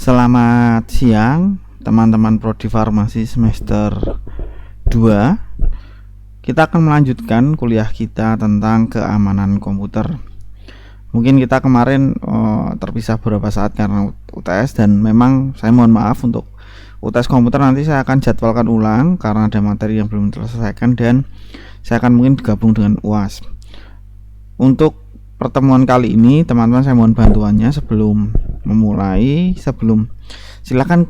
Selamat siang teman-teman Prodi Farmasi semester 2. Kita akan melanjutkan kuliah kita tentang keamanan komputer. Mungkin kita kemarin terpisah beberapa saat karena UTS, dan memang saya mohon maaf untuk UTS komputer. Nanti saya akan jadwalkan ulang karena ada materi yang belum terselesaikan, dan saya akan mungkin gabung dengan UAS. Untuk pertemuan kali ini teman-teman, saya mohon bantuannya sebelum memulai. Silakan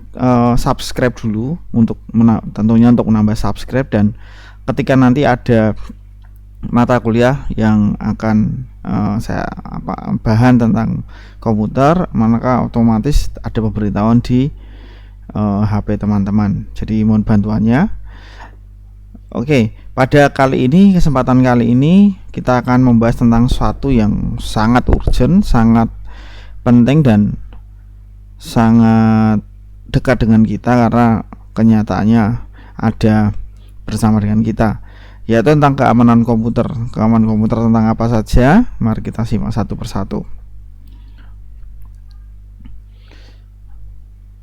subscribe dulu untuk tentunya untuk menambah subscribe, dan ketika nanti ada mata kuliah yang akan saya bahan tentang komputer, maka otomatis ada pemberitahuan di HP teman-teman. Jadi mohon bantuannya. Oke, pada kesempatan kali ini kita akan membahas tentang sesuatu yang sangat urgent, sangat penting, dan sangat dekat dengan kita karena kenyataannya ada bersama dengan kita, yaitu tentang keamanan komputer. Keamanan komputer tentang apa saja? Mari kita simak satu persatu.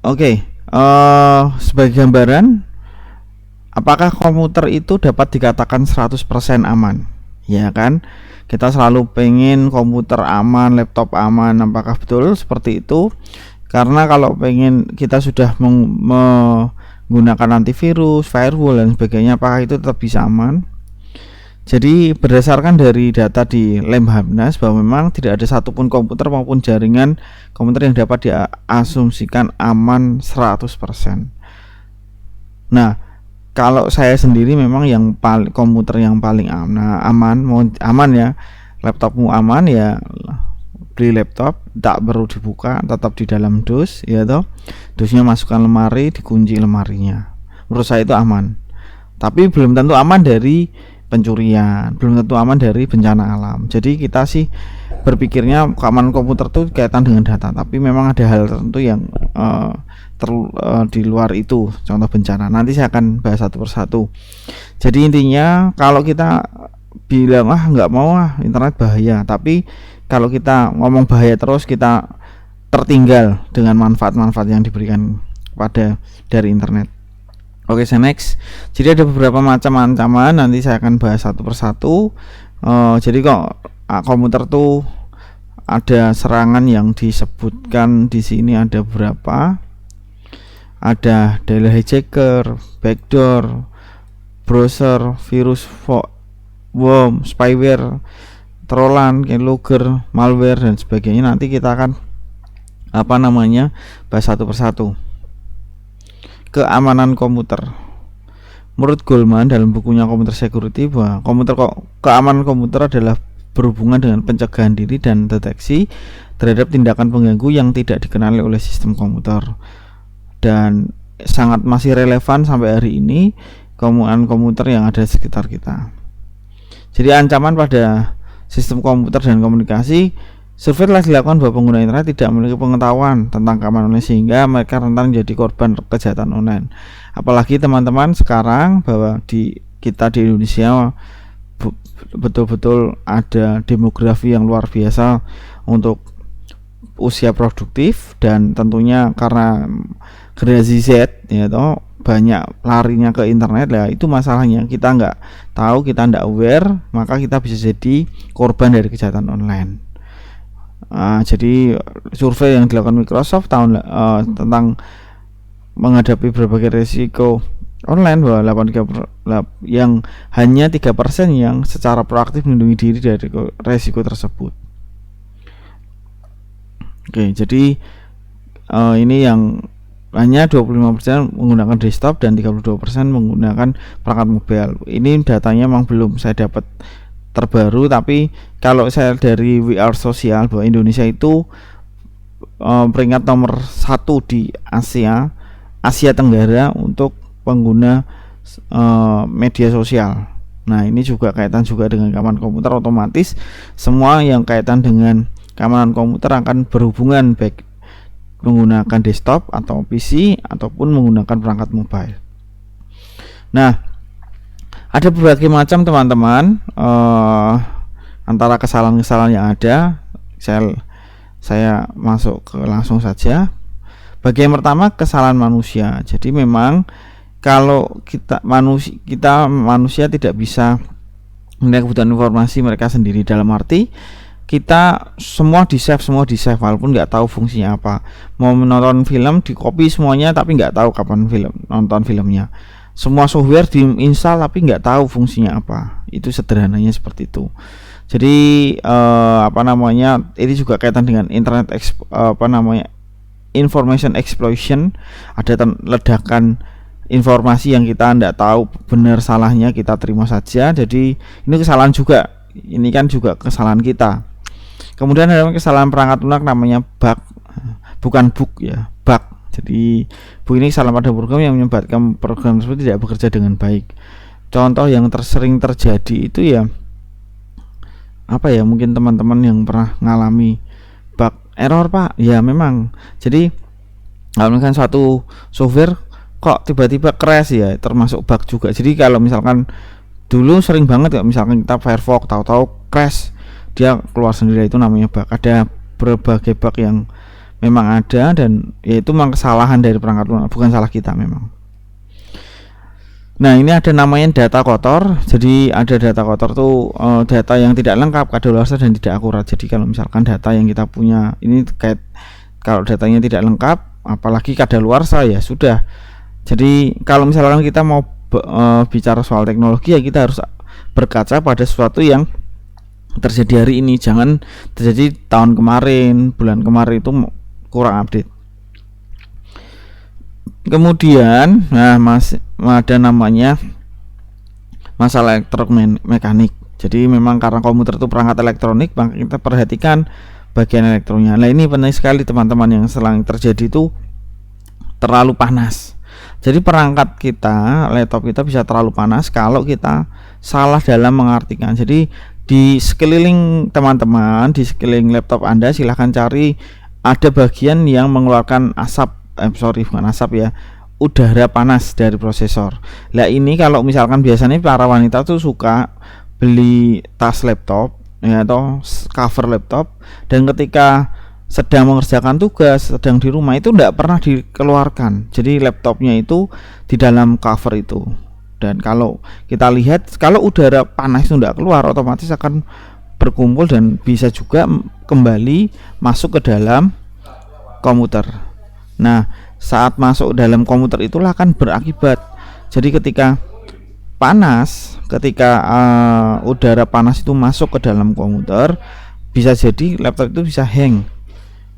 Oke, sebagai gambaran, apakah komputer itu dapat dikatakan 100% aman? Ya kan? Kita selalu pengen komputer aman, laptop aman. Apakah betul seperti itu? Karena kalau pengen kita sudah menggunakan antivirus, firewall dan sebagainya, apakah itu tetap bisa aman? Jadi berdasarkan dari data di Lemhanas bahwa memang tidak ada satupun komputer maupun jaringan komputer yang dapat diasumsikan aman 100%. Nah, kalau saya sendiri memang komputer yang paling aman ya, laptopmu aman ya, beli laptop, tak perlu dibuka, tetap di dalam dus, ya toh. Dusnya masukkan lemari, dikunci lemarinya. Menurut saya itu aman. Tapi belum tentu aman dari pencurian, belum tentu aman dari bencana alam. Jadi kita sih berpikirnya keamanan komputer itu kaitan dengan data, tapi memang ada hal tertentu yang di luar itu, contoh bencana. Nanti saya akan bahas satu persatu. Jadi intinya, kalau kita bilang nggak mau internet bahaya, tapi kalau kita ngomong bahaya terus, kita tertinggal dengan manfaat-manfaat yang diberikan dari internet. Oke, next. Jadi ada beberapa macam ancaman, nanti saya akan bahas satu persatu. Jadi kok komputer tuh ada serangan yang disebutkan di sini ada beberapa. Ada daily hijacker, backdoor, browser, virus, worm, spyware, trollan, keylogger, malware dan sebagainya. Nanti kita akan bahas satu persatu. Keamanan komputer. Menurut Goldman dalam bukunya Computer Security, bahwa keamanan komputer adalah berhubungan dengan pencegahan diri dan deteksi terhadap tindakan pengganggu yang tidak dikenali oleh sistem komputer, dan sangat masih relevan sampai hari ini keamanan komputer yang ada di sekitar kita. Jadi ancaman pada sistem komputer dan komunikasi, survei telah dilakukan bahwa pengguna internet tidak memiliki pengetahuan tentang keamanan online, sehingga mereka rentan menjadi korban kejahatan online. Apalagi teman-teman sekarang bahwa kita di Indonesia betul-betul ada demografi yang luar biasa untuk usia produktif, dan tentunya karena generasi Z ya toh banyak larinya ke internet lah. Itu masalahnya, kita nggak tahu, kita nggak aware, maka kita bisa jadi korban dari kejahatan online. Jadi survei yang dilakukan Microsoft tentang menghadapi berbagai risiko online, bahwa yang hanya 3% yang secara proaktif melindungi diri dari risiko tersebut. Oke, jadi ini yang hanya 25% menggunakan desktop dan 32% menggunakan perangkat mobile. Ini datanya memang belum saya dapat terbaru, tapi kalau saya dari WR Sosial bahwa Indonesia itu peringkat nomor 1 di Asia Tenggara untuk pengguna media sosial. Nah, ini juga kaitan juga dengan keamanan komputer. Otomatis semua yang kaitan dengan keamanan komputer akan berhubungan baik menggunakan desktop atau PC ataupun menggunakan perangkat mobile. Nah, ada berbagai macam teman-teman antara kesalahan-kesalahan yang ada. Saya masuk ke langsung saja. Bagian pertama kesalahan manusia. Jadi memang kalau kita manusia tidak bisa memenuhi kebutuhan informasi mereka sendiri, dalam arti kita semua di save walaupun nggak tahu fungsinya apa. Mau menonton film di copy semuanya tapi nggak tahu kapan nonton filmnya. Semua software diinstal tapi nggak tahu fungsinya apa. Itu sederhananya seperti itu. Jadi ini juga kaitan dengan information explosion. Ada ledakan informasi yang kita tidak tahu benar salahnya, kita terima saja. Jadi ini kesalahan juga. Ini kan juga kesalahan kita. Kemudian ada kesalahan perangkat lunak namanya bug, bukan bug ya, bug. Jadi bug ini kesalahan pada program yang menyebabkan program tersebut tidak bekerja dengan baik. Contoh yang sering terjadi itu ya mungkin teman-teman yang pernah ngalami bug error Pak, ya memang. Jadi kalau misalkan suatu software kok tiba-tiba crash ya, termasuk bug juga. Jadi kalau misalkan dulu sering banget ya, misalkan kita Firefox tahu-tahu crash, dia keluar sendiri, itu namanya bug. Ada berbagai bug yang memang ada, dan yaitu memang kesalahan dari perangkat lunak, bukan salah kita memang. Nah, ini ada namanya data kotor. Jadi ada data kotor tuh data yang tidak lengkap, kadaluarsa dan tidak akurat. Jadi kalau misalkan data yang kita punya ini kalau datanya tidak lengkap, apalagi kadaluarsa, ya sudah. Jadi kalau misalkan kita mau bicara soal teknologi, ya kita harus berkaca pada sesuatu yang terjadi hari ini, jangan terjadi tahun kemarin, bulan kemarin, itu kurang update. Kemudian ada namanya masalah elektromekanik. Jadi memang karena komputer itu perangkat elektronik, maka kita perhatikan bagian elektronnya. Nah, ini penting sekali teman-teman, yang sering terjadi itu terlalu panas. Jadi perangkat kita, laptop kita bisa terlalu panas kalau kita salah dalam mengartikan. Jadi di sekeliling teman-teman, di sekeliling laptop Anda, silahkan cari ada bagian yang mengeluarkan udara panas dari prosesor. Nah, ini kalau misalkan biasanya para wanita tuh suka beli tas laptop ya, atau cover laptop, dan ketika sedang mengerjakan tugas, sedang di rumah, itu tidak pernah dikeluarkan. Jadi laptopnya itu di dalam cover itu. Dan kalau kita lihat, kalau udara panas itu tidak keluar, otomatis akan berkumpul dan bisa juga kembali masuk ke dalam komputer. Nah, saat masuk dalam komputer itulah akan berakibat. Jadi ketika udara panas itu masuk ke dalam komputer, bisa jadi laptop itu bisa hang.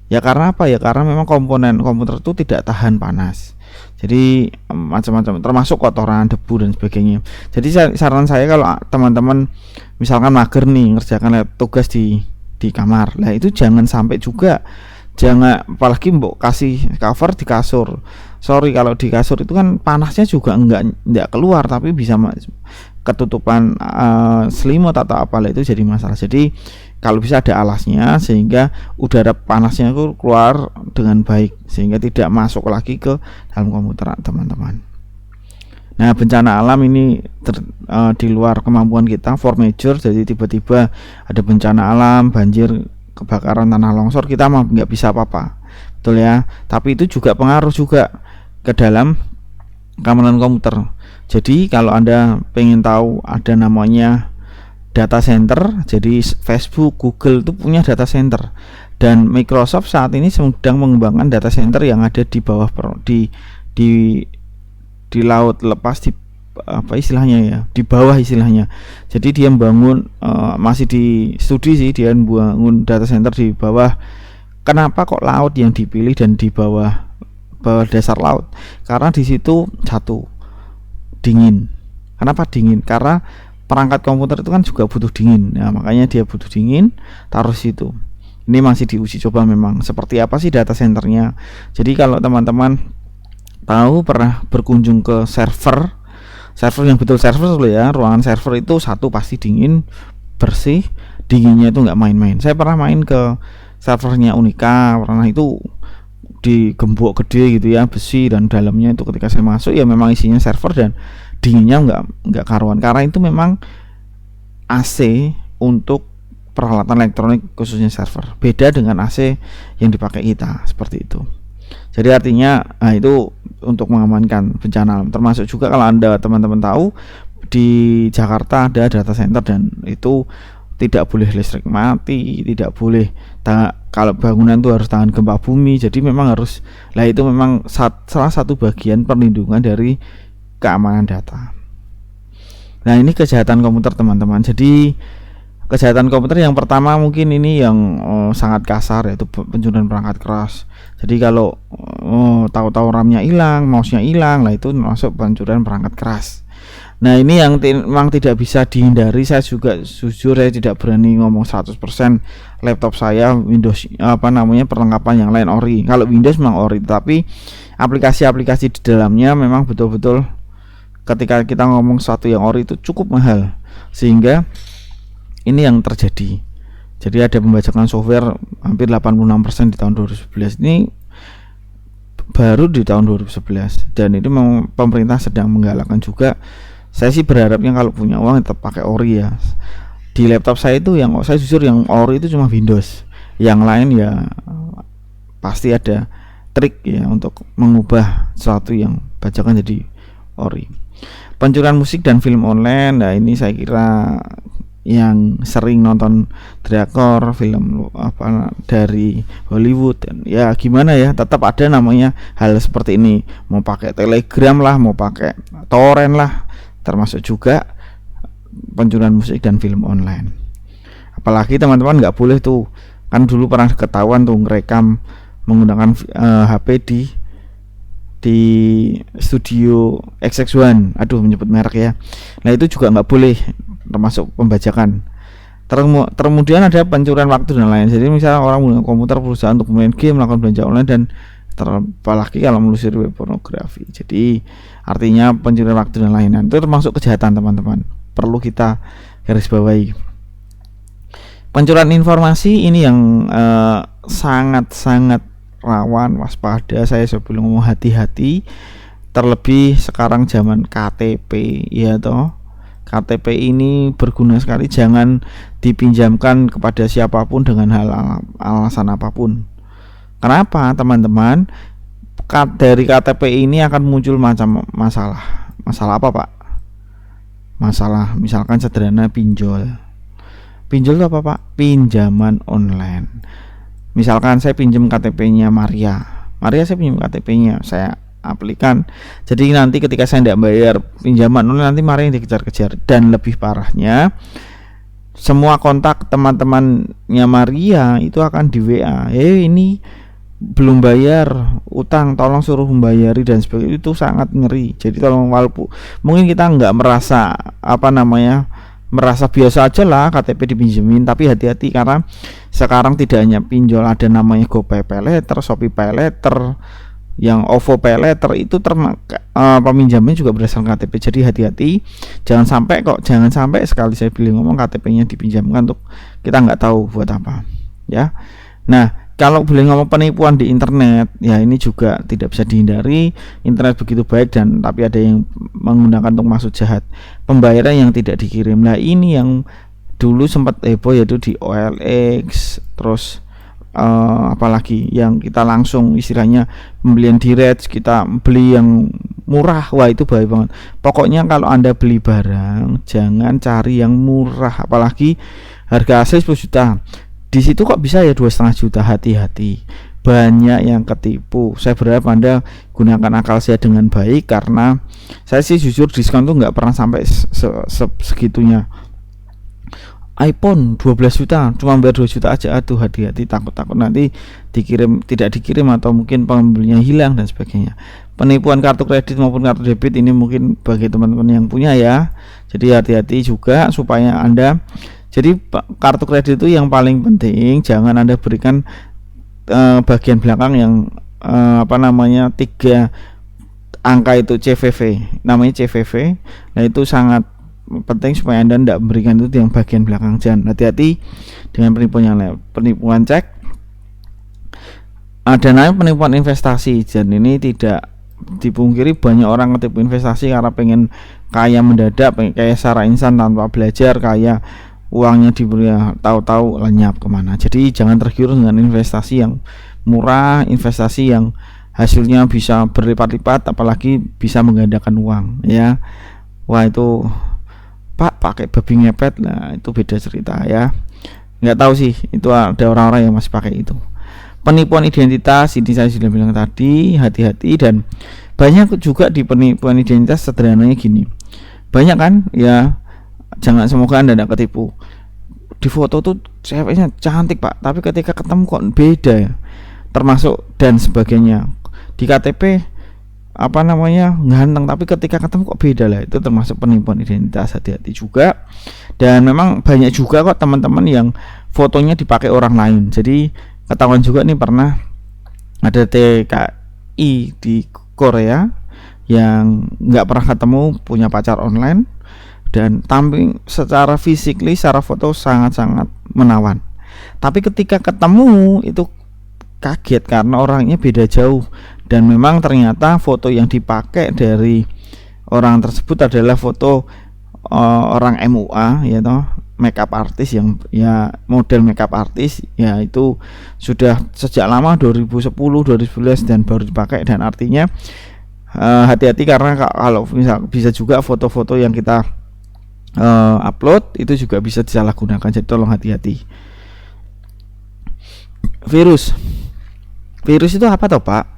Ya karena apa? Ya karena memang komponen komputer itu tidak tahan panas. Jadi macam-macam, termasuk kotoran, debu dan sebagainya. Jadi saran saya, kalau teman-teman misalkan mager nih ngerjakan tugas di kamar, lah itu jangan sampai juga. Jangan, apalagi mbok kasih cover di kasur. Sorry, kalau di kasur itu kan panasnya juga enggak keluar, tapi bisa ketutupan selimut atau apalah, itu jadi masalah. Jadi kalau bisa ada alasnya, sehingga udara panasnya itu keluar dengan baik, sehingga tidak masuk lagi ke dalam komputer teman-teman. Nah, bencana alam ini di luar kemampuan kita, force majeure. Jadi tiba-tiba ada bencana alam, banjir, kebakaran, tanah longsor, kita mah nggak bisa apa-apa, betul ya. Tapi itu juga pengaruh juga ke dalam keamanan komputer. Jadi kalau Anda pengen tahu, ada namanya data center. Jadi Facebook, Google itu punya data center, dan Microsoft saat ini sedang mengembangkan data center yang ada di bawah di laut lepas, di bawah istilahnya. Jadi dia membangun masih di studi sih, dia membangun data center di bawah. Kenapa kok laut yang dipilih dan di bawah dasar laut? Karena di situ satu, dingin. Kenapa dingin? Karena perangkat komputer itu kan juga butuh dingin. Nah, makanya dia butuh dingin, taruh situ. Ini masih diuji coba memang seperti apa sih data centernya. Jadi kalau teman-teman tahu, pernah berkunjung ke server yang betul server dulu ya, ruangan server itu satu pasti dingin, bersih, dinginnya itu nggak main-main. Saya pernah main ke servernya Unika, pernah itu di gembok gede gitu ya, besi, dan dalamnya itu ketika saya masuk ya memang isinya server, dan dinginnya nggak karuan, karena itu memang AC untuk peralatan elektronik khususnya server. Beda dengan AC yang dipakai kita, seperti itu. Jadi artinya itu untuk mengamankan bencana alam. Termasuk juga kalau Anda teman-teman tahu di Jakarta ada data center dan itu tidak boleh listrik mati, tidak boleh kalau bangunan itu harus tahan gempa bumi. Jadi memang harus itu memang salah satu bagian perlindungan dari keamanan data. Nah, ini kejahatan komputer teman-teman. Jadi kejahatan komputer yang pertama mungkin ini yang sangat kasar, yaitu pencurian perangkat keras. Jadi kalau tahu-tahu RAM-nya hilang, mouse-nya hilang, itu masuk pencurian perangkat keras. Nah, ini yang memang tidak bisa dihindari. Saya juga jujur saya tidak berani ngomong 100% laptop saya Windows perlengkapan yang lain ori. Kalau Windows memang ori, tapi aplikasi-aplikasi di dalamnya memang betul-betul ketika kita ngomong sesuatu yang ori itu cukup mahal, sehingga ini yang terjadi. Jadi ada pembajakan software hampir 86% di tahun 2011. Ini baru di tahun 2011 dan itu memang pemerintah sedang menggalakkan juga. Saya sih berharapnya kalau punya uang tetap pakai ori ya. Di laptop saya itu yang saya jujur yang ori itu cuma Windows. Yang lain ya pasti ada trik ya untuk mengubah sesuatu yang bajakan jadi ori. Pencurian musik dan film online. Nah, ini saya kira yang sering nonton drakor, film dari Hollywood dan ya gimana ya, tetap ada namanya hal seperti ini. Mau pakai Telegram lah, mau pakai torrent lah, termasuk juga pencurian musik dan film online. Apalagi teman-teman nggak boleh tuh, kan dulu pernah ketahuan tuh ngerekam menggunakan HP di studio XX1, menyebut merek ya. Nah, itu juga nggak boleh, termasuk pembajakan. Kemudian ada pencurian waktu dan lain. Jadi misalnya orang menggunakan komputer perusahaan untuk main game, melakukan belanja online, dan apalagi kalau melusuri web pornografi. Jadi artinya pencurian waktu dan lain-lain itu termasuk kejahatan teman-teman, perlu kita garis bawahi. Pencurian informasi ini yang sangat-sangat rawan, waspada. Saya sebelum ngomong hati-hati, terlebih sekarang zaman KTP ya toh. KTP ini berguna sekali, jangan dipinjamkan kepada siapapun dengan alasan apapun. Kenapa teman-teman? Dari KTP ini akan muncul macam masalah. Masalah apa, Pak? Masalah misalkan sederhana pinjol. Pinjol itu apa, Pak? Pinjaman online. Misalkan saya pinjam KTP-nya Maria, saya pinjam KTP-nya, saya aplikan. Jadi nanti ketika saya tidak bayar pinjaman online, nanti Maria yang dikejar-kejar. Dan lebih parahnya, semua kontak teman-temannya Maria itu akan di WA. Ini belum bayar utang, tolong suruh membayari dan sebagainya. Itu sangat ngeri. Jadi tolong, walaupun mungkin kita nggak merasa merasa biasa aja lah KTP dipinjemin, tapi hati-hati karena sekarang tidak hanya pinjol, ada namanya GoPay Paylater, Shopee Paylater, yang OVO Paylater itu peminjaman juga berdasarkan KTP. Jadi hati-hati, jangan sampai sekali saya pilih ngomong KTP-nya dipinjamkan untuk kita nggak tahu buat apa ya. Nah, kalau boleh ngomong penipuan di internet, ya ini juga tidak bisa dihindari. Internet begitu baik dan tapi ada yang menggunakan untuk maksud jahat. Pembayaran yang tidak dikirim. Nah, ini yang dulu sempat heboh, yaitu di OLX, terus apalagi yang kita langsung istilahnya pembelian direct, kita beli yang murah. Wah, itu bahaya banget. Pokoknya kalau Anda beli barang jangan cari yang murah, apalagi harga asli 10 juta. Di situ kok bisa ya 2,5 juta. Hati-hati, banyak yang ketipu. Saya berharap Anda gunakan akal sehat dengan baik, karena saya sih jujur diskon tuh nggak pernah sampai segitunya. iPhone 12 juta cuma bayar 2 juta aja. Hati-hati, takut nanti tidak dikirim atau mungkin pembelinya hilang dan sebagainya. Penipuan kartu kredit maupun kartu debit ini mungkin bagi teman-teman yang punya ya. Jadi hati-hati juga supaya Anda. Jadi kartu kredit itu yang paling penting jangan Anda berikan bagian belakang yang 3 angka itu CVV, namanya CVV. Nah, itu sangat penting supaya Anda tidak memberikan itu yang bagian belakang. Jangan, hati-hati dengan penipuan yang lain. Penipuan cek, ada namanya penipuan investasi, dan ini tidak dipungkiri banyak orang ketipu investasi karena pengen kaya mendadak, pengen kaya secara instan tanpa belajar, kaya uangnya diberi tahu-tahu lenyap kemana. Jadi jangan tergiur dengan investasi yang murah, investasi yang hasilnya bisa berlipat-lipat, apalagi bisa menggandakan uang ya. Wah itu Pak pakai babi ngepet, nah itu beda cerita ya. Nggak tahu sih, itu ada orang-orang yang masih pakai itu. Penipuan identitas ini saya sudah bilang tadi, hati-hati. Dan banyak juga di penipuan identitas sederhananya gini, banyak kan ya, jangan, semoga Anda tidak ketipu. Di foto tuh ceweknya cantik Pak, tapi ketika ketemu kok beda ya, termasuk dan sebagainya. Di KTP apa namanya ganteng, tapi ketika ketemu kok beda lah, itu termasuk penipuan identitas. Hati-hati juga. Dan memang banyak juga kok teman-teman yang fotonya dipakai orang lain. Jadi ketahuan juga nih, pernah ada TKI di Korea yang nggak pernah ketemu, punya pacar online, dan tampil secara physically, secara foto sangat-sangat menawan. Tapi ketika ketemu itu kaget karena orangnya beda jauh. Dan memang ternyata foto yang dipakai dari orang tersebut adalah foto orang MUA, ya toh, makeup artist, yang ya model makeup artist ya, itu sudah sejak lama 2010 2011 dan baru dipakai. Dan artinya hati-hati, karena kalau bisa juga foto-foto yang kita upload itu juga bisa disalahgunakan. Jadi tolong hati-hati. Virus itu apa toh Pak?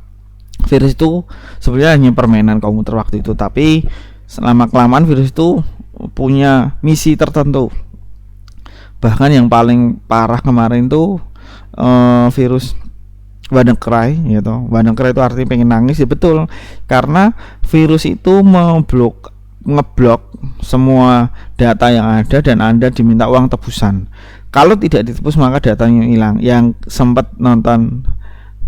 Virus itu sebenarnya hanya permainan komputer waktu itu, tapi selama kelamaan virus itu punya misi tertentu. Bahkan yang paling parah kemarin tuh virus WannaCry, gitu. WannaCry itu artinya pengen nangis ya, betul, karena virus itu ngeblok semua data yang ada dan Anda diminta uang tebusan. Kalau tidak ditebus maka datanya hilang. Yang sempat nonton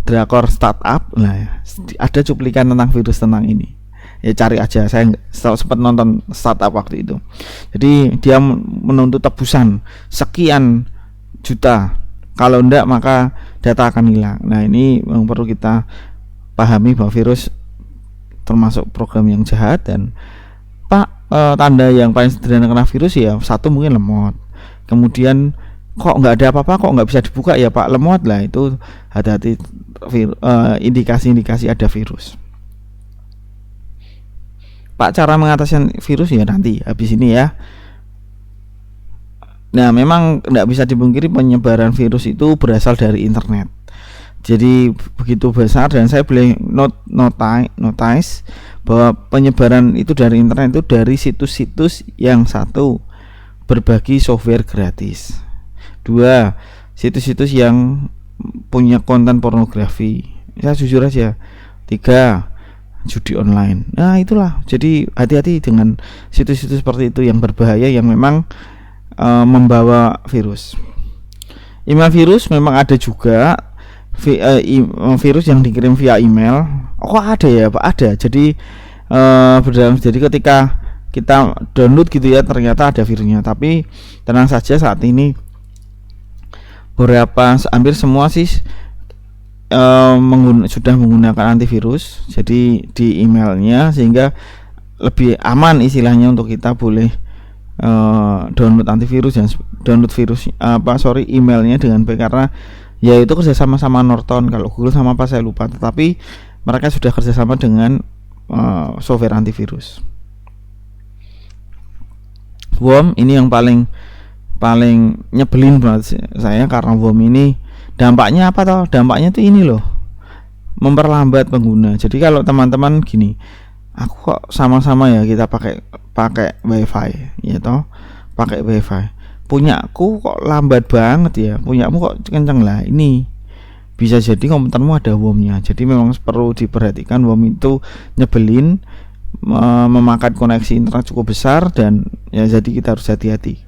drakor startup, nah ada cuplikan tentang virus tentang ini. Ya cari aja, saya sempat nonton startup waktu itu. Jadi dia menuntut tebusan sekian juta, kalau enggak maka data akan hilang. Nah ini yang perlu kita pahami, bahwa virus termasuk program yang jahat. Dan Pak, tanda yang paling sederhana kena virus ya, satu mungkin lemot, kemudian kok nggak ada apa-apa, kok nggak bisa dibuka ya Pak, lemot lah, itu hati-hati, indikasi-indikasi ada virus. Pak, cara mengatasi virus ya nanti habis ini ya. Nah memang nggak bisa dipungkiri penyebaran virus itu berasal dari internet. Jadi begitu besar, dan saya boleh notice bahwa penyebaran itu dari internet itu dari situs-situs yang satu berbagi software gratis, dua situs-situs yang punya konten pornografi, saya jujur aja, tiga judi online. Nah itulah, jadi hati-hati dengan situs-situs seperti itu yang berbahaya, yang memang membawa virus. Email virus memang ada juga, virus yang dikirim via email. Oh ada ya Pak, ada. Jadi jadi ketika kita download gitu ya, ternyata ada virusnya. Tapi tenang saja, saat ini hampir semua sih sudah menggunakan antivirus, jadi di emailnya, sehingga lebih aman istilahnya untuk kita boleh download antivirus dan download emailnya dengan baik, karena ya itu kerjasama sama Norton. Kalau Google sama apa saya lupa, tetapi mereka sudah kerjasama dengan software antivirus. Worm ini yang paling nyebelin banget saya, karena worm ini dampaknya apa toh? Dampaknya tuh ini loh, memperlambat pengguna. Jadi kalau teman-teman gini, aku kok sama-sama ya kita pakai wifi ya toh, pakai wifi, punyaku kok lambat banget ya, punyamu kok kenceng lah, ini bisa jadi komputermu ada wormnya. Jadi memang perlu diperhatikan, worm itu nyebelin, memakan koneksi internet cukup besar, dan ya jadi kita harus hati-hati.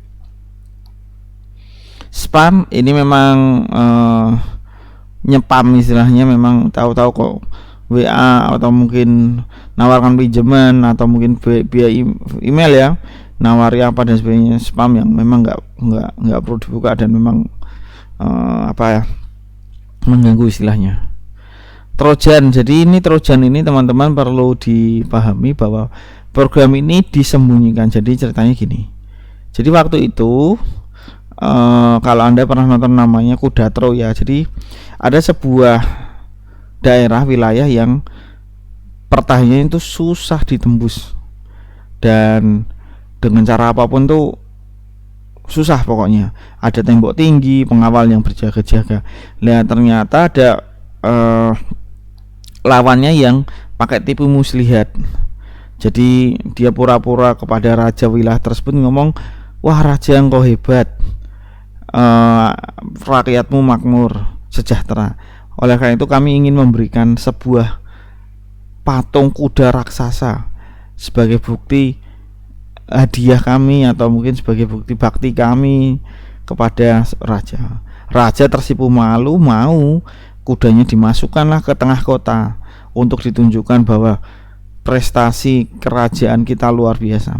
Spam ini memang nyepam istilahnya, memang tahu-tahu kok WA atau mungkin nawarkan pinjaman atau mungkin via email ya, nawari apa dan sebagainya, spam yang memang nggak perlu dibuka, dan memang mengganggu istilahnya. Trojan. Jadi ini Trojan ini teman-teman perlu dipahami bahwa program ini disembunyikan. Jadi ceritanya gini. Jadi waktu itu kalau Anda pernah nonton namanya Kudatro ya. Jadi ada sebuah daerah wilayah yang pertahanannya itu susah ditembus, dan dengan cara apapun tuh susah pokoknya. Ada tembok tinggi, pengawal yang berjaga-jaga. Lihat ternyata ada lawannya yang pakai tipu muslihat. Jadi dia pura-pura kepada raja wilayah tersebut ngomong, wah raja engkau hebat, rakyatmu makmur, sejahtera. Oleh karena itu kami ingin memberikan sebuah patung kuda raksasa sebagai bukti hadiah kami, atau mungkin sebagai bukti bakti kami kepada raja. Raja tersipu malu, mau kudanya dimasukkanlah ke tengah kota untuk ditunjukkan bahwa prestasi kerajaan kita luar biasa.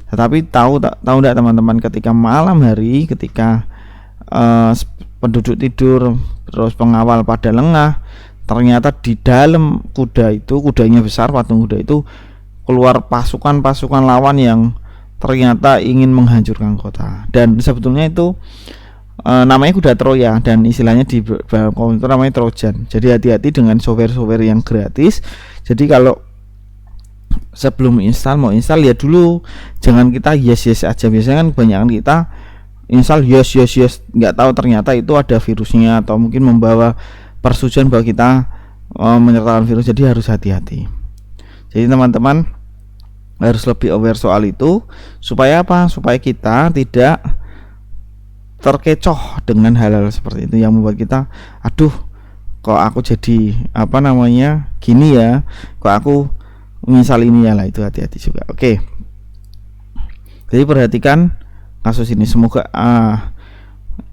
Tetapi tahu enggak teman-teman, ketika malam hari, ketika penduduk tidur, terus pengawal pada lengah, ternyata di dalam kuda itu, kudanya besar, patung kuda itu, keluar pasukan-pasukan lawan yang ternyata ingin menghancurkan kota. Dan sebetulnya itu namanya kuda Troya, dan istilahnya di komputer namanya Trojan. Jadi hati-hati dengan software-software yang gratis. Jadi kalau sebelum mau install lihat dulu, jangan kita yes aja. Biasanya kan kebanyakan kita install yes, nggak tahu ternyata itu ada virusnya, atau mungkin membawa persetujuan bahwa kita menyertakan virus. Jadi harus hati-hati. Jadi teman-teman harus lebih aware soal itu, supaya apa? Supaya kita tidak terkecoh dengan hal-hal seperti itu yang membuat kita, aduh kok aku jadi gini ya, kok aku misal ini ya lah. Itu hati-hati juga. Oke, jadi perhatikan kasus ini. Semoga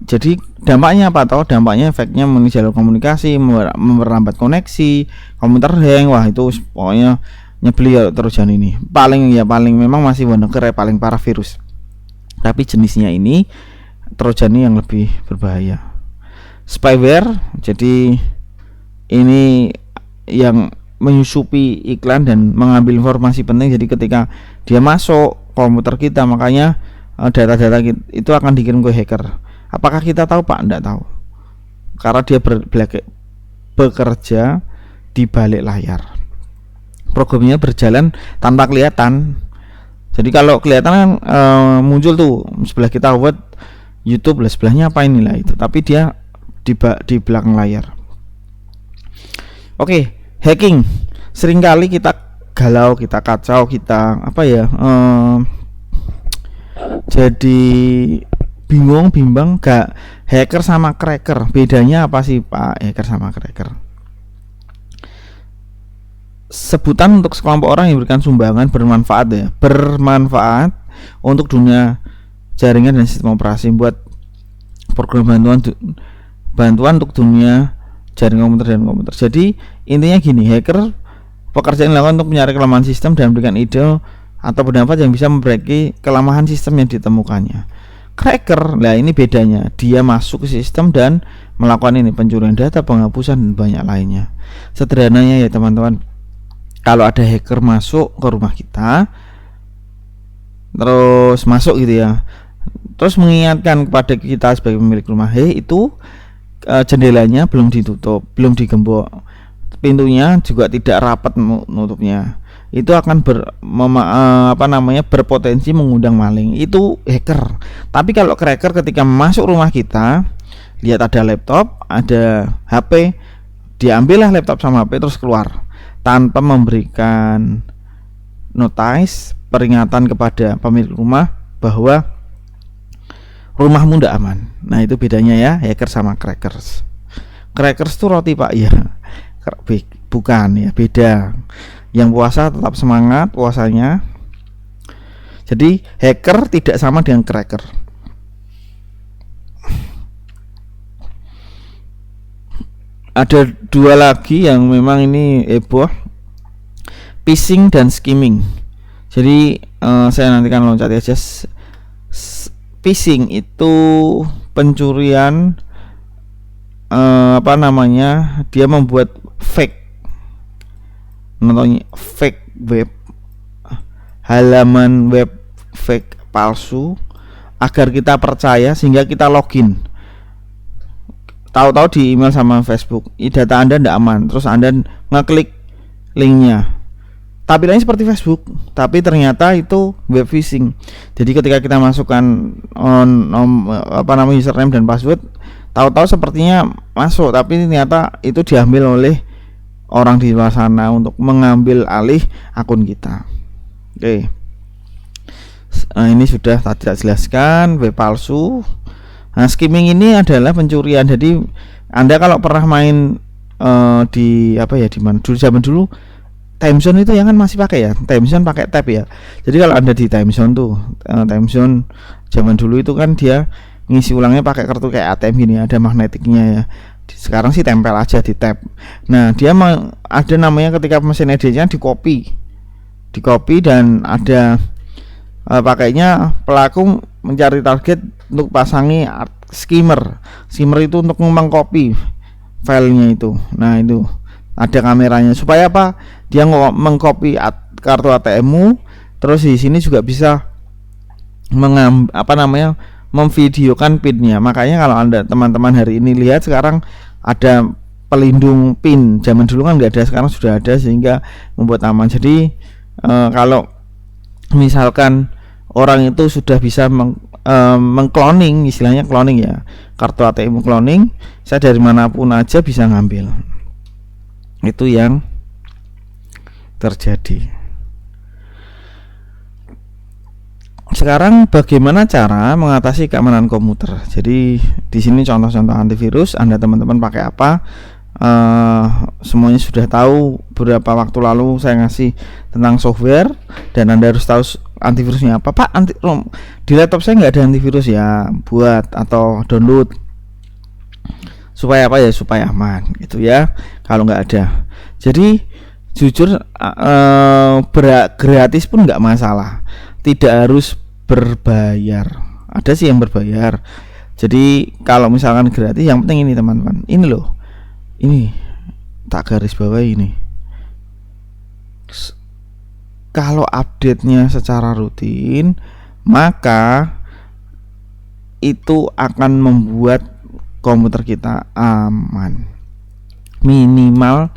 jadi dampaknya apa? Dampaknya efeknya menjalur komunikasi, memperlambat koneksi, komputer hang. Wah itu pokoknya nyebeli ya Trojan ini. Paling memang masih Wannacry paling parah virus. Tapi jenisnya ini Trojan ini yang lebih berbahaya. Spyware, jadi ini yang menyusupi iklan dan mengambil informasi penting. Jadi ketika dia masuk komputer kita, makanya data-data itu akan dikirim ke hacker. Apakah kita tahu Pak? Enggak tahu, karena dia bekerja di balik layar. Programnya berjalan tanpa kelihatan. Jadi kalau kelihatan kan muncul tuh sebelah kita buat YouTube lah, sebelahnya apa inilah itu, tapi dia di belakang layar. Oke, hacking. Seringkali kita galau, kita kacau, kita jadi bimbang gak hacker sama cracker. Bedanya apa sih Pak, hacker sama cracker? Sebutan untuk sekelompok orang yang memberikan sumbangan bermanfaat untuk dunia jaringan dan sistem operasi, buat program bantuan untuk dunia jaringan komputer. Jadi intinya gini, hacker pekerjaan dilakukan untuk mencari kelemahan sistem dan memberikan ide atau pendapat yang bisa memperbaiki kelemahan sistem yang ditemukannya. Cracker, nah ini bedanya, dia masuk ke sistem dan melakukan pencurian data, penghapusan, dan banyak lainnya. Sederhananya ya teman-teman, kalau ada hacker masuk ke rumah kita, terus masuk gitu ya, terus mengingatkan kepada kita sebagai pemilik rumah, itu jendelanya belum ditutup, belum digembok, pintunya juga tidak rapat nutupnya, itu akan berpotensi mengundang maling. Itu hacker. Tapi kalau cracker ketika masuk rumah kita, lihat ada laptop, ada HP, diambillah laptop sama HP terus keluar tanpa memberikan notice, peringatan kepada pemilik rumah bahwa rumahmu tidak aman. Nah itu bedanya ya, hacker sama crackers. Crackers itu roti Pak ya, bukan ya, beda. Yang puasa tetap semangat puasanya. Jadi hacker tidak sama dengan cracker. Ada dua lagi yang memang ini heboh, phishing dan skimming. Jadi saya nantikan loncat aja. Phishing itu pencurian, dia membuat fake web, halaman web fake palsu agar kita percaya sehingga kita login. tahu-tahu di email sama Facebook, data Anda tidak aman, terus Anda ngeklik linknya, tampilannya seperti Facebook, tapi ternyata itu web phishing. Jadi ketika kita masukkan username dan password, tahu-tahu sepertinya masuk, tapi ternyata itu diambil oleh orang di luar sana untuk mengambil alih akun kita. Oke. Nah, ini sudah tadi saya jelaskan web palsu. Nah, skimming ini adalah pencurian. Jadi Anda kalau pernah main di mana dulu, zaman dulu time zone itu yang kan masih pakai ya, time zone pakai tab ya. Jadi kalau Anda di time zone tuh, time zone zaman dulu itu kan dia ngisi ulangnya pakai kartu kayak ATM gini, ada magnetiknya ya. Sekarang sih tempel aja di tab. Nah, dia ada namanya ketika mesin editnya di copy dan ada pakainya pelaku mencari target untuk pasangi skimmer itu untuk mengcopy filenya itu. Nah, itu ada kameranya supaya apa? Dia mengcopy kartu ATM-mu, terus di sini juga bisa memvideokan PIN-nya. Makanya kalau Anda teman-teman hari ini lihat sekarang ada pelindung PIN. Zaman dulu kan nggak ada, sekarang sudah ada sehingga membuat aman. Jadi kalau misalkan orang itu sudah bisa mengcloning, istilahnya cloning ya, kartu ATM cloning, saya dari manapun aja bisa ngambil. Itu yang terjadi. Sekarang bagaimana cara mengatasi keamanan komputer? Jadi di sini contoh-contoh antivirus. Anda teman-teman pakai apa? Semuanya sudah tahu. Beberapa waktu lalu saya ngasih tentang software dan Anda harus tahu antivirusnya apa. Pak, di laptop saya nggak ada antivirus ya, buat atau download supaya apa ya, supaya aman gitu ya. Kalau nggak ada, jadi jujur gratis pun nggak masalah, tidak harus berbayar. Ada sih yang berbayar. Jadi kalau misalkan gratis, yang penting ini teman-teman, ini loh, ini tak garis bawah ini. Kalau update-nya secara rutin, maka itu akan membuat komputer kita aman. Minimal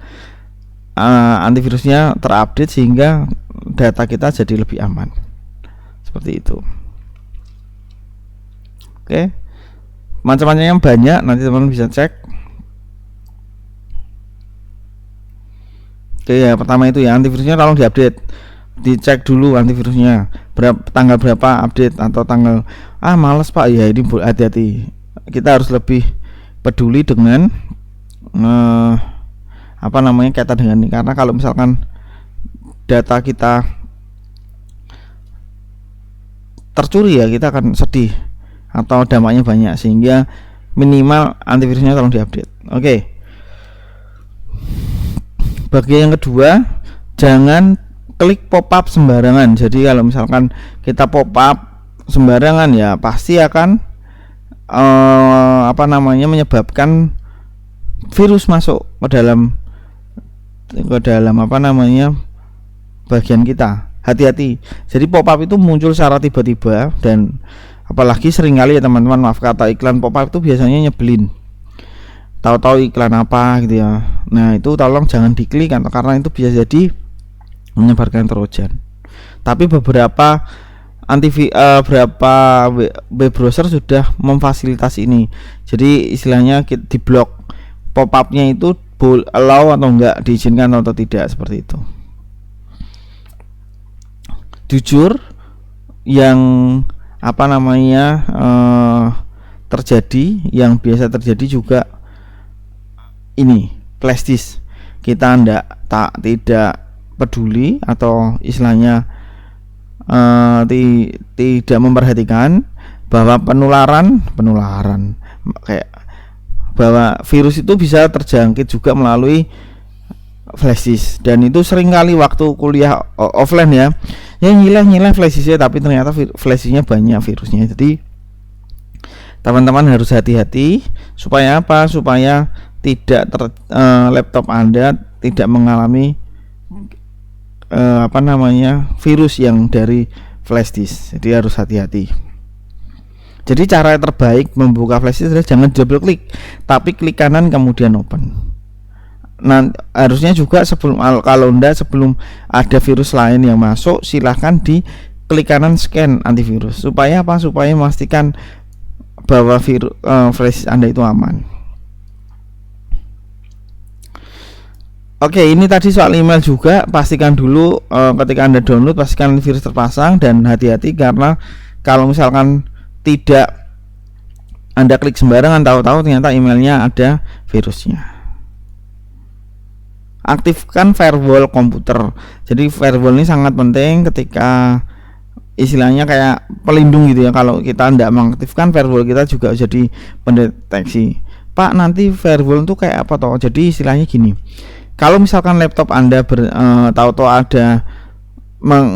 antivirusnya terupdate sehingga data kita jadi lebih aman. Seperti itu. Oke. Macam-macamnya yang banyak, nanti teman-teman bisa cek. Oke ya, pertama itu ya, antivirusnya tolong diupdate. Dicek dulu antivirusnya tanggal berapa update, atau tanggal males Pak ya, ini hati-hati. Kita harus lebih peduli dengan kaitan dengan ini, karena kalau misalkan data kita tercuri ya, kita akan sedih atau dampaknya banyak, sehingga minimal antivirusnya tolong diupdate. Oke. Bagian yang kedua, jangan klik pop-up sembarangan. Jadi kalau misalkan kita pop-up sembarangan ya pasti akan menyebabkan virus masuk ke dalam bagian kita. Hati-hati. Jadi pop-up itu muncul secara tiba-tiba, dan apalagi seringkali ya teman-teman, maaf kata, iklan pop-up itu biasanya nyebelin. Tahu-tahu iklan apa gitu ya. Nah, itu tolong jangan diklik, karena itu bisa jadi menyebarkan trojan. Tapi beberapa web browser sudah memfasilitasi ini. Jadi istilahnya di blok pop-up-nya itu allow atau enggak, diizinkan atau tidak, seperti itu. Jujur yang terjadi, yang biasa terjadi juga ini flash disk. Kita tidak peduli atau istilahnya tidak memperhatikan bahwa penularan kayak bahwa virus itu bisa terjangkit juga melalui flash disk, dan itu seringkali waktu kuliah offline ya nyilah flash disknya, tapi ternyata flash disknya banyak virusnya. Jadi teman-teman harus hati-hati supaya apa? Supaya tidak laptop Anda tidak mengalami virus yang dari flash disk. Jadi harus hati-hati. Jadi cara terbaik membuka flash disk adalah jangan double klik, tapi klik kanan kemudian open. Nah, harusnya juga sebelum sebelum ada virus lain yang masuk, silahkan di klik kanan scan antivirus. Supaya apa? Supaya memastikan bahwa flash Anda itu aman. Oke, ini tadi soal email juga. Pastikan dulu ketika Anda download, pastikan virus terpasang, dan hati-hati karena kalau misalkan tidak Anda klik sembarangan, tahu-tahu ternyata emailnya ada virusnya. Aktifkan firewall komputer. Jadi firewall ini sangat penting ketika istilahnya kayak pelindung gitu ya. Kalau kita tidak mengaktifkan firewall, kita juga jadi pendeteksi. Pak, nanti firewall itu kayak apa toh? Jadi istilahnya gini. Kalau misalkan laptop Anda tahu-tahu ada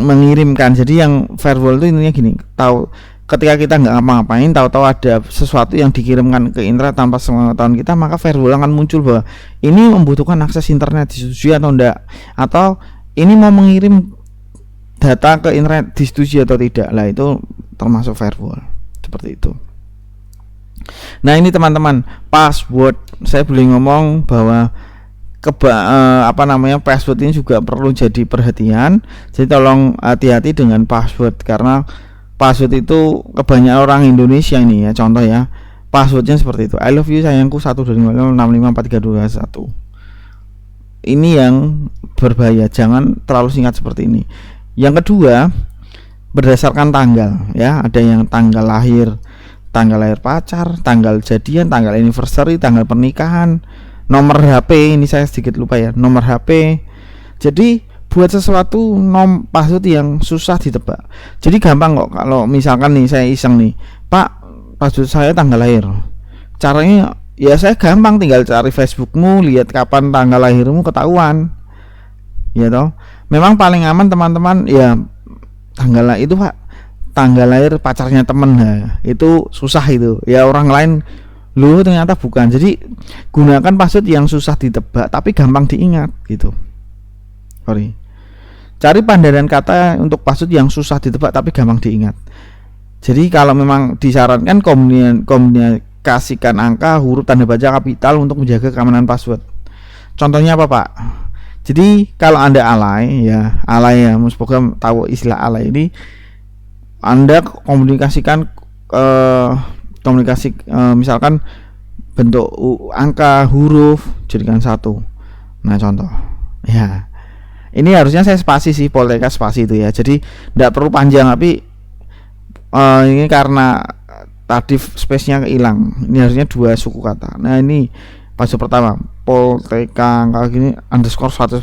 mengirimkan, jadi yang firewall itu intinya gini, tahu ketika kita nggak ngapa-ngapain, tahu-tahu ada sesuatu yang dikirimkan ke internet tanpa sepengetahuan kita, maka firewall akan muncul bahwa ini membutuhkan akses internet, disetujui atau enggak, atau ini mau mengirim data ke internet, disetujui atau tidak. Lah itu termasuk firewall, seperti itu. Nah ini teman-teman, password, saya boleh ngomong bahwa password ini juga perlu jadi perhatian. Jadi tolong hati-hati dengan password, karena password itu kebanyakan orang Indonesia ini ya, contoh ya, passwordnya seperti itu, I love you sayangku 125654321. Ini yang berbahaya, jangan terlalu singkat seperti ini. Yang kedua, berdasarkan tanggal ya, ada yang tanggal lahir pacar, tanggal jadian, tanggal anniversary, tanggal pernikahan, nomor HP, ini saya sedikit lupa ya, nomor HP. Jadi buat sesuatu password yang susah ditebak. Jadi gampang kok, kalau misalkan nih saya iseng nih, Pak, password saya tanggal lahir. Caranya ya saya gampang, tinggal cari Facebookmu, lihat kapan tanggal lahirmu, ketahuan. Ya toh. Memang paling aman teman-teman ya tanggal lahir itu, Pak, tanggal lahir pacarnya temen. Nah, itu susah itu. Ya orang lain lu ternyata bukan. Jadi gunakan password yang susah ditebak tapi gampang diingat gitu. Cari pandaran kata untuk password yang susah ditebak tapi gampang diingat. Jadi kalau memang disarankan komunikasikan angka, huruf, tanda baca, kapital untuk menjaga keamanan password. Contohnya apa, Pak? Jadi kalau Anda alay ya, Mas program tahu istilah alay ini, Anda komunikasikan misalkan bentuk angka, huruf jadikan satu. Nah contoh ya, ini harusnya saya spasi sih, polteka spasi itu ya, jadi tidak perlu panjang, tapi ini karena tadi space-nya hilang, ini harusnya 2 suku kata. Nah ini password pertama, polteka angka gini underscore 100%.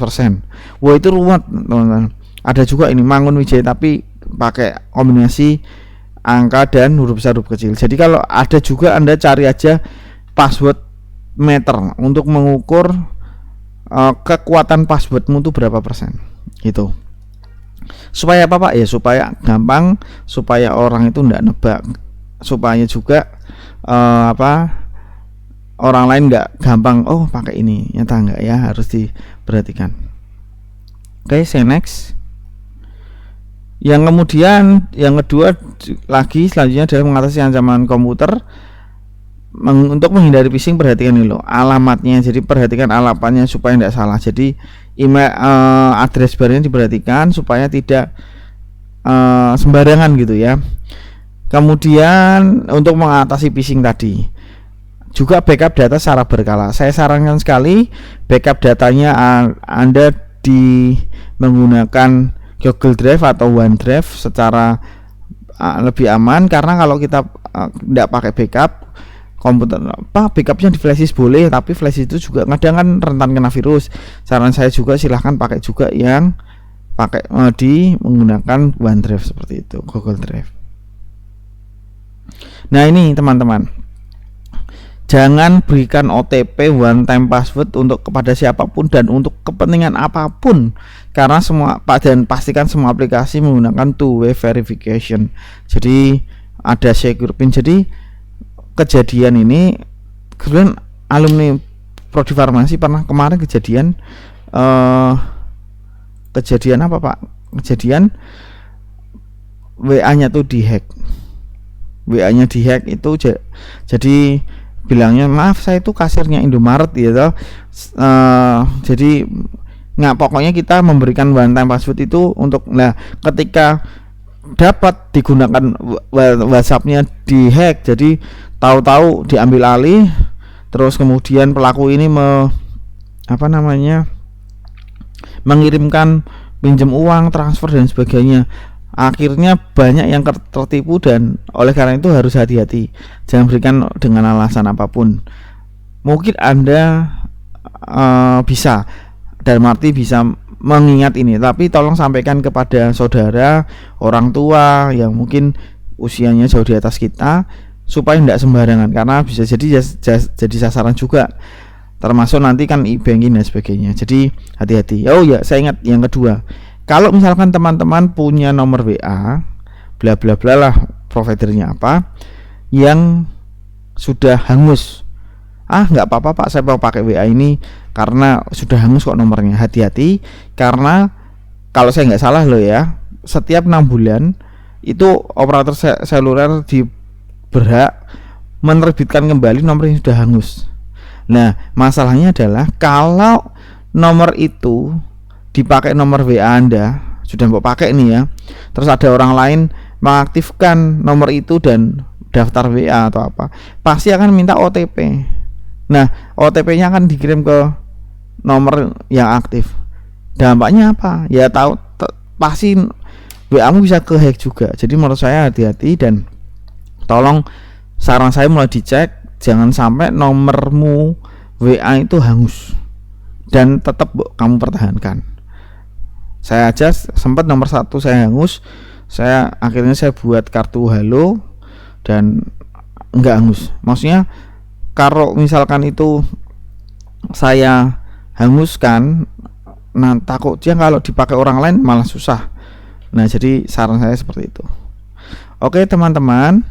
Wah itu ruwet teman-teman. Ada juga ini Mangun Wijaya tapi pakai kombinasi angka dan huruf besar huruf kecil. Jadi kalau ada juga Anda cari aja password meter untuk mengukur kekuatan passwordmu itu berapa persen gitu. Supaya apa, Pak? Ya supaya gampang, supaya orang itu tidak nebak, supaya juga orang lain nggak gampang pakai ini, nyata enggak ya, harus diperhatikan. Oke, say next. Yang kemudian yang kedua lagi selanjutnya adalah mengatasi ancaman komputer. Untuk menghindari phishing, perhatikan ini loh alamatnya. Jadi perhatikan alamatnya supaya tidak salah. Jadi email address barnya diperhatikan supaya tidak sembarangan gitu ya. Kemudian untuk mengatasi phishing tadi juga backup data secara berkala. Saya sarankan sekali backup datanya Anda menggunakan Google Drive atau OneDrive secara lebih aman, karena kalau kita tidak pakai backup komputer, backupnya di flash disk boleh, tapi flash itu juga kadang kan rentan kena virus. Saran saya juga silahkan pakai juga yang menggunakan OneDrive seperti itu, Google Drive. Nah ini teman-teman, jangan berikan OTP one time password kepada siapapun dan untuk kepentingan apapun, karena dan pastikan semua aplikasi menggunakan two-way verification. Jadi ada secure pin. Jadi kejadian ini kemudian alumni Prodi Farmasi pernah kemarin kejadian apa, Pak? Kejadian WA-nya tuh dihack. WA-nya dihack itu jadi bilangnya maaf saya itu kasirnya Indomaret gitu. Jadi nggak, pokoknya kita memberikan one time password itu untuk, nah ketika dapat digunakan WhatsApp-nya dihack, jadi tahu-tahu diambil alih, terus kemudian pelaku ini mengirimkan pinjam uang, transfer dan sebagainya. Akhirnya banyak yang tertipu, dan oleh karena itu harus hati-hati, jangan berikan dengan alasan apapun. Mungkin Anda bisa, dalam arti bisa mengingat ini, tapi tolong sampaikan kepada saudara, orang tua yang mungkin usianya jauh di atas kita, supaya tidak sembarangan, karena bisa jadi sasaran juga, termasuk nanti kan e-banking dan sebagainya. Jadi hati-hati. Oh ya, saya ingat yang kedua, kalau misalkan teman-teman punya nomor WA bla bla bla lah, providernya apa, yang sudah hangus, nggak apa-apa Pak, saya mau pakai WA ini karena sudah hangus kok nomornya. Hati-hati, karena kalau saya nggak salah loh ya, setiap 6 bulan itu operator seluler berhak menerbitkan kembali nomor yang sudah hangus. Nah masalahnya adalah kalau nomor itu dipakai nomor WA Anda, sudah mau pakai nih ya, terus ada orang lain mengaktifkan nomor itu dan daftar WA atau apa, pasti akan minta OTP. Nah OTP-nya akan dikirim ke nomor yang aktif. Dampaknya apa? Ya pasti WA-mu bisa kehack juga. Jadi menurut saya hati-hati, dan tolong saran saya mulai dicek, jangan sampai nomormu WA itu hangus dan tetap kamu pertahankan. Saya aja sempat nomor 1 saya hangus, akhirnya saya buat kartu halo dan enggak hangus. Maksudnya kalau misalkan itu saya hanguskan, nah takutnya kalau dipakai orang lain malah susah. Nah jadi saran saya seperti itu. Oke teman-teman,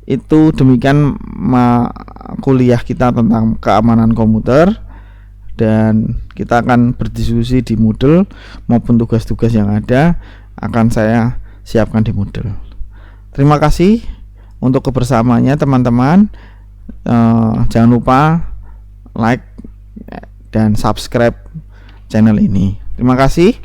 itu demikian kuliah kita tentang keamanan komputer, dan kita akan berdiskusi di Moodle maupun tugas-tugas yang ada akan saya siapkan di Moodle. Terima kasih untuk kebersamaannya teman-teman. Jangan lupa like dan subscribe channel ini. Terima kasih.